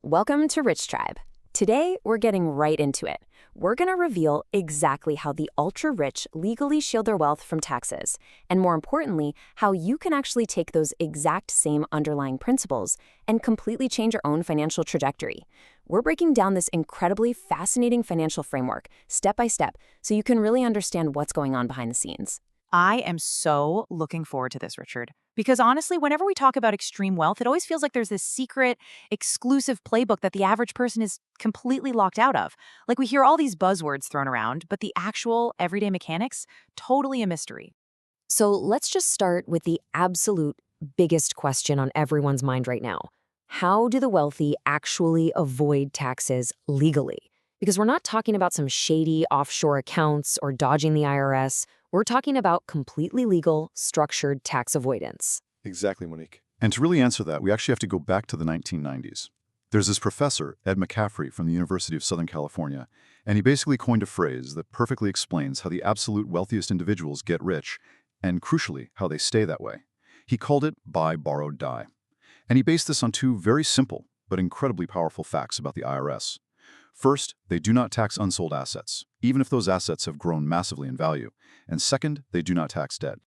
Welcome to Rich Tribe. Today, we're getting right into it. We're going to reveal exactly how the ultra-rich legally shield their wealth from taxes, and more importantly, how you can actually take those exact same underlying principles and completely change your own financial trajectory. We're breaking down this incredibly fascinating financial framework, step by step, so you can really understand what's going on behind the scenes. I am so looking forward to this, Richard. Because honestly, whenever we talk about extreme wealth, it always feels like there's this secret, exclusive playbook that the average person is completely locked out of. Like we hear all these buzzwords thrown around, but the actual everyday mechanics, totally a mystery. So let's just start with the absolute biggest question on everyone's mind right now. How do the wealthy actually avoid taxes legally? Because we're not talking about some shady offshore accounts or dodging the IRS. We're talking about completely legal, structured tax avoidance. Exactly, Monique. And to really answer that, we actually have to go back to the 1990s. There's this professor, Ed McCaffrey, from the University of Southern California, and he basically coined a phrase that perfectly explains how the absolute wealthiest individuals get rich, and crucially, how they stay that way. He called it buy, borrow, die. And he based this on two very simple but incredibly powerful facts about the IRS. First, they do not tax unsold assets, even if those assets have grown massively in value. And second, they do not tax debt.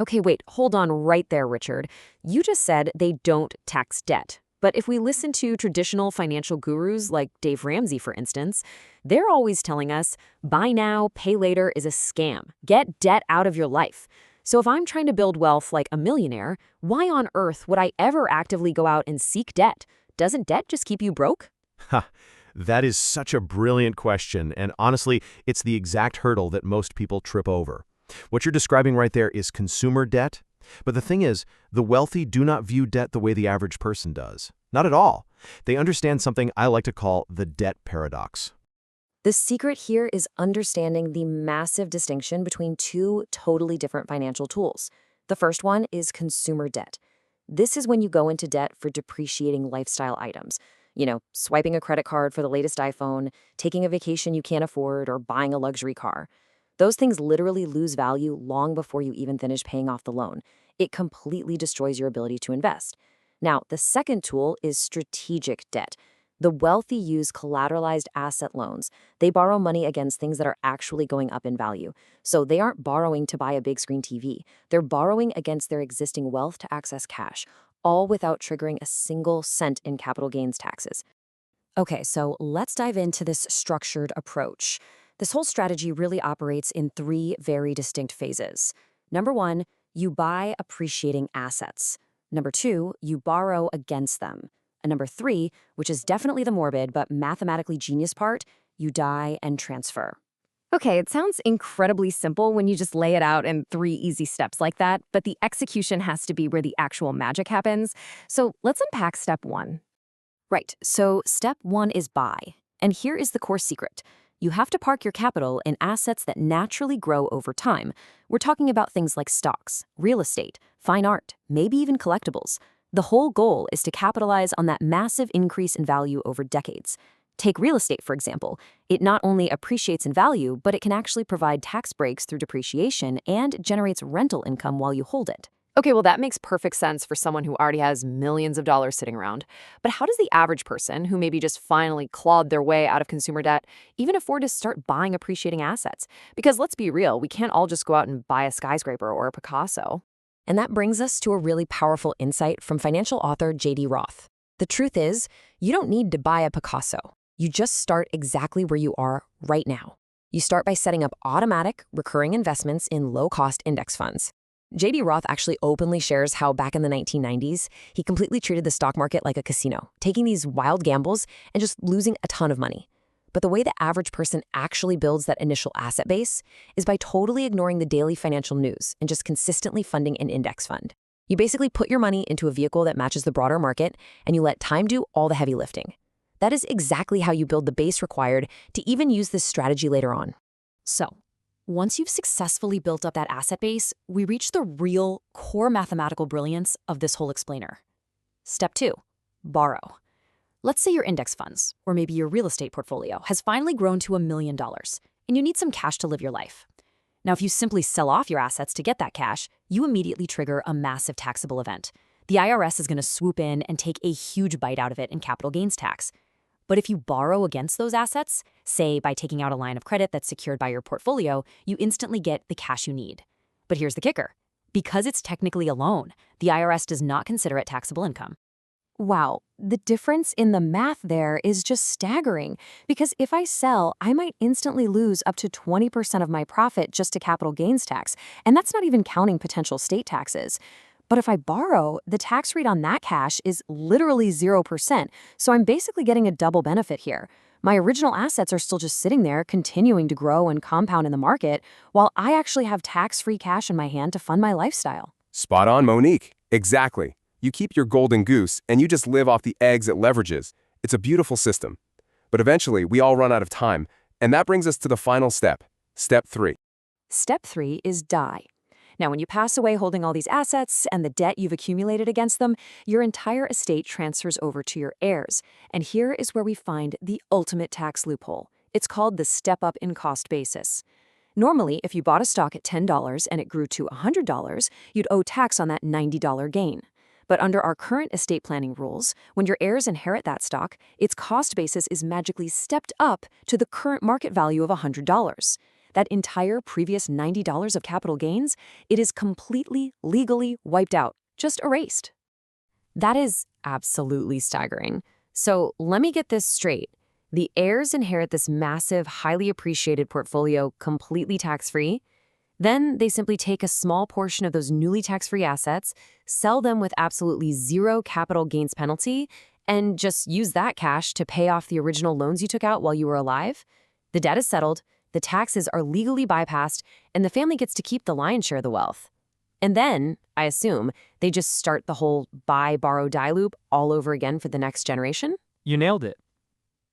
Okay, wait, hold on right there, Richard. You just said they don't tax debt. But if we listen to traditional financial gurus like Dave Ramsey, for instance, they're always telling us, buy now, pay later is a scam. Get debt out of your life. So if I'm trying to build wealth like a millionaire, why on earth would I ever actively go out and seek debt? Doesn't debt just keep you broke? Ha, that is such a brilliant question, and honestly, it's the exact hurdle that most people trip over. What you're describing right there is consumer debt, but the thing is, the wealthy do not view debt the way the average person does. Not at all. They understand something I like to call the debt paradox. The secret here is understanding the massive distinction between two totally different financial tools. The first one is consumer debt. This is when you go into debt for depreciating lifestyle items. Swiping a credit card for the latest iPhone, taking a vacation you can't afford, or buying a luxury car. Those things literally lose value long before you even finish paying off the loan. It completely destroys your ability to invest. Now, the second tool is strategic debt. The wealthy use collateralized asset loans. They borrow money against things that are actually going up in value. So they aren't borrowing to buy a big screen TV. They're borrowing against their existing wealth to access cash, all without triggering a single cent in capital gains taxes. Okay, so let's dive into this structured approach. This whole strategy really operates in three very distinct phases. Number one, you buy appreciating assets. Number two, you borrow against them. And number three, which is definitely the morbid but mathematically genius part, you die and transfer. Okay, it sounds incredibly simple when you just lay it out in three easy steps like that, but the execution has to be where the actual magic happens. So let's unpack step one. Right, so step one is buy. And here is the core secret. You have to park your capital in assets that naturally grow over time. We're talking about things like stocks, real estate, fine art, maybe even collectibles. The whole goal is to capitalize on that massive increase in value over decades. Take real estate, for example. It not only appreciates in value, but it can actually provide tax breaks through depreciation and generates rental income while you hold it. Okay, well, that makes perfect sense for someone who already has millions of dollars sitting around. But how does the average person, who maybe just finally clawed their way out of consumer debt, even afford to start buying appreciating assets? Because let's be real, we can't all just go out and buy a skyscraper or a Picasso. And that brings us to a really powerful insight from financial author J.D. Roth. The truth is, you don't need to buy a Picasso. You just start exactly where you are right now. You start by setting up automatic, recurring investments in low-cost index funds. J.D. Roth actually openly shares how back in the 1990s, he completely treated the stock market like a casino, taking these wild gambles and just losing a ton of money. But the way the average person actually builds that initial asset base is by totally ignoring the daily financial news and just consistently funding an index fund. You basically put your money into a vehicle that matches the broader market, and you let time do all the heavy lifting. That is exactly how you build the base required to even use this strategy later on. So, once you've successfully built up that asset base, we reach the real core mathematical brilliance of this whole explainer. Step two, borrow. Let's say your index funds, or maybe your real estate portfolio, has finally grown to $1 million, and you need some cash to live your life. Now, if you simply sell off your assets to get that cash, you immediately trigger a massive taxable event. The IRS is going to swoop in and take a huge bite out of it in capital gains tax. But if you borrow against those assets, say by taking out a line of credit that's secured by your portfolio, you instantly get the cash you need. But here's the kicker. Because it's technically a loan, the IRS does not consider it taxable income. Wow, the difference in the math there is just staggering. Because if I sell, I might instantly lose up to 20% of my profit just to capital gains tax, and that's not even counting potential state taxes. But if I borrow, the tax rate on that cash is literally 0%, so I'm basically getting a double benefit here. My original assets are still just sitting there, continuing to grow and compound in the market, while I actually have tax-free cash in my hand to fund my lifestyle. Spot on, Monique. Exactly. You keep your golden goose, and you just live off the eggs it leverages. It's a beautiful system. But eventually, we all run out of time, and that brings us to the final step, Step 3. Step 3 is die. Now, when you pass away holding all these assets and the debt you've accumulated against them, your entire estate transfers over to your heirs. And here is where we find the ultimate tax loophole. It's called the step-up in cost basis. Normally, if you bought a stock at $10 and it grew to $100, you'd owe tax on that $90 gain. But under our current estate planning rules, when your heirs inherit that stock, its cost basis is magically stepped up to the current market value of $100. That entire previous $90 of capital gains, it is completely, legally wiped out, just erased. That is absolutely staggering. So let me get this straight. The heirs inherit this massive, highly appreciated portfolio completely tax-free. Then they simply take a small portion of those newly tax-free assets, sell them with absolutely zero capital gains penalty, and just use that cash to pay off the original loans you took out while you were alive. The debt is settled, the taxes are legally bypassed, and the family gets to keep the lion's share of the wealth. And then, I assume, they just start the whole buy, borrow, die loop all over again for the next generation? You nailed it.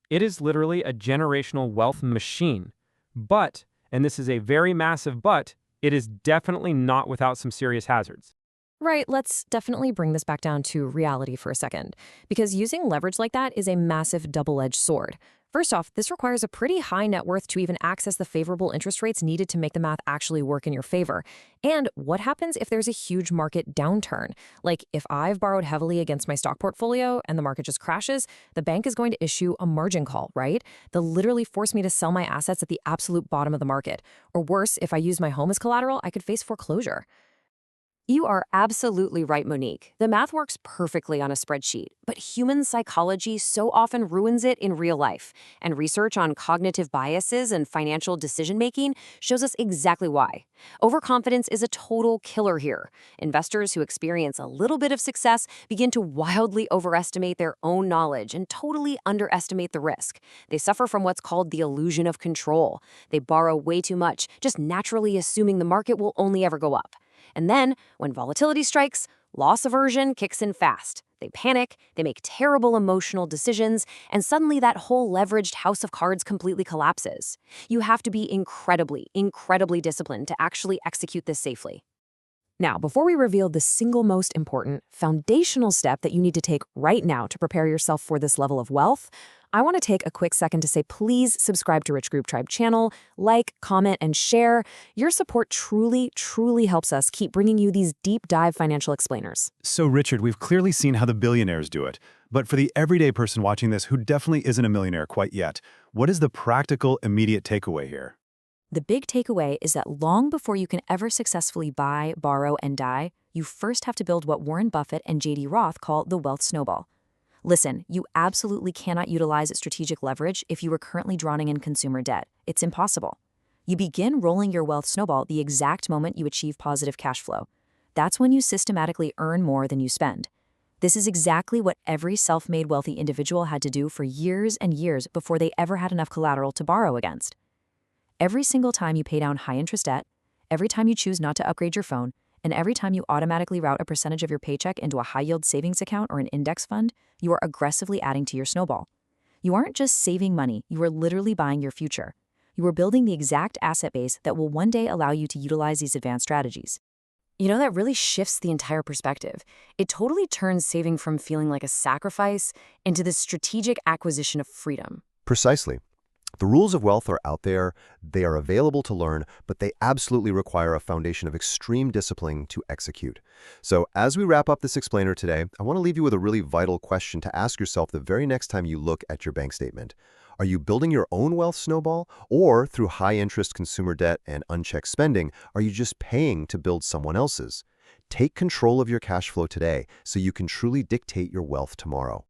It is literally a generational wealth machine. But, and this is a very massive but, it is definitely not without some serious hazards. Right, let's definitely bring this back down to reality for a second, because using leverage like that is a massive double-edged sword. First off, this requires a pretty high net worth to even access the favorable interest rates needed to make the math actually work in your favor. And what happens if there's a huge market downturn? Like, if I've borrowed heavily against my stock portfolio and the market just crashes, the bank is going to issue a margin call, right? They'll literally force me to sell my assets at the absolute bottom of the market. Or worse, if I use my home as collateral, I could face foreclosure. You are absolutely right, Monique. The math works perfectly on a spreadsheet, but human psychology so often ruins it in real life. And research on cognitive biases and financial decision-making shows us exactly why. Overconfidence is a total killer here. Investors who experience a little bit of success begin to wildly overestimate their own knowledge and totally underestimate the risk. They suffer from what's called the illusion of control. They borrow way too much, just naturally assuming the market will only ever go up. And then, when volatility strikes, loss aversion kicks in fast. They panic, they make terrible emotional decisions, and suddenly that whole leveraged house of cards completely collapses. You have to be incredibly, incredibly disciplined to actually execute this safely. Now, before we reveal the single most important, foundational step that you need to take right now to prepare yourself for this level of wealth, I want to take a quick second to say please subscribe to Rich Group Tribe channel, like, comment, and share. Your support truly, truly helps us keep bringing you these deep dive financial explainers. So, Richard, we've clearly seen how the billionaires do it. But for the everyday person watching this who definitely isn't a millionaire quite yet, what is the practical, immediate takeaway here? The big takeaway is that long before you can ever successfully buy, borrow, and die, you first have to build what Warren Buffett and J.D. Roth call the wealth snowball. Listen, you absolutely cannot utilize strategic leverage if you are currently drowning in consumer debt. It's impossible. You begin rolling your wealth snowball the exact moment you achieve positive cash flow. That's when you systematically earn more than you spend. This is exactly what every self-made wealthy individual had to do for years and years before they ever had enough collateral to borrow against. Every single time you pay down high-interest debt, every time you choose not to upgrade your phone, and every time you automatically route a percentage of your paycheck into a high-yield savings account or an index fund, you are aggressively adding to your snowball. You aren't just saving money, you are literally buying your future. You are building the exact asset base that will one day allow you to utilize these advanced strategies. You know, that really shifts the entire perspective. It totally turns saving from feeling like a sacrifice into this strategic acquisition of freedom. Precisely. The rules of wealth are out there, they are available to learn, but they absolutely require a foundation of extreme discipline to execute. So as we wrap up this explainer today, I want to leave you with a really vital question to ask yourself the very next time you look at your bank statement. Are you building your own wealth snowball, or through high-interest consumer debt and unchecked spending, are you just paying to build someone else's? Take control of your cash flow today so you can truly dictate your wealth tomorrow.